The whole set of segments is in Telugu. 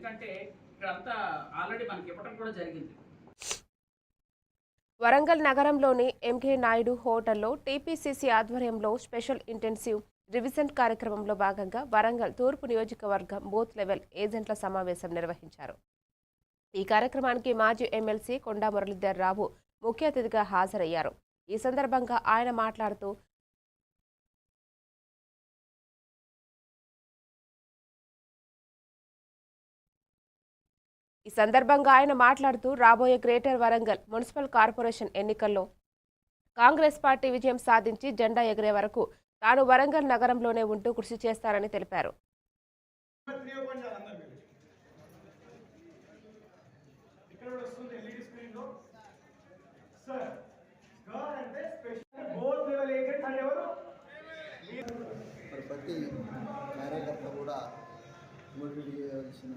ఎందుకంటే ఇక్కడంతా ఆల్రెడీ మనకి ఇవ్వడం కూడా జరిగింది. వరంగల్ నగరంలోని ఎంకే నాయుడు హోటల్లో టీపీసీసీ ఆధ్వర్యంలో స్పెషల్ ఇంటెన్సివ్ రివిజన్ కార్యక్రమంలో భాగంగా వరంగల్ తూర్పు నియోజకవర్గం బూత్ లెవెల్ ఏజెంట్ల సమావేశం నిర్వహించారు. ఈ కార్యక్రమానికి మాజీ ఎమ్మెల్సీ కొండా మురళీధర్ రావు ముఖ్య అతిథిగా హాజరయ్యారు. ఈ సందర్భంగా ఆయన మాట్లాడుతూ రాబోయే గ్రేటర్ వరంగల్ మున్సిపల్ కార్పొరేషన్ ఎన్నికల్లో కాంగ్రెస్ పార్టీ విజయం సాధించి జెండా ఎగిరే వరకు తాను వరంగల్ నగరంలోనే ఉంటూ కృషి చేస్తారని తెలిపారు. ప్రతి కార్యకర్త కూడా మోటివేట్ చేయాల్సిన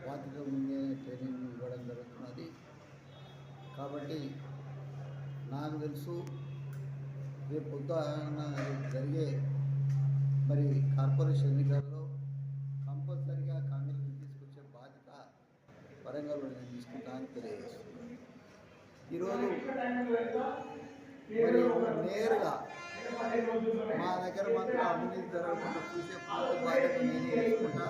బాధ్యత ముందే ట్రైనింగ్ ఇవ్వడం జరుగుతున్నది. కాబట్టి నాకు తెలుసు రేపు పొద్దున జరిగే మరి కార్పొరేషన్ ఎన్నికల్లో కంపల్సరిగా కాంగ్రెస్ తీసుకొచ్చే బాధ్యత వరంగల్లో నేను తీసుకుంటానని తెలియజేస్తున్నాను. ఈరోజు మరి నేరుగా మా దగ్గర మాత్రం అవినీతి జరగకుండా చూసే పూర్తి బాధ్యత నేను తీసుకుంటా.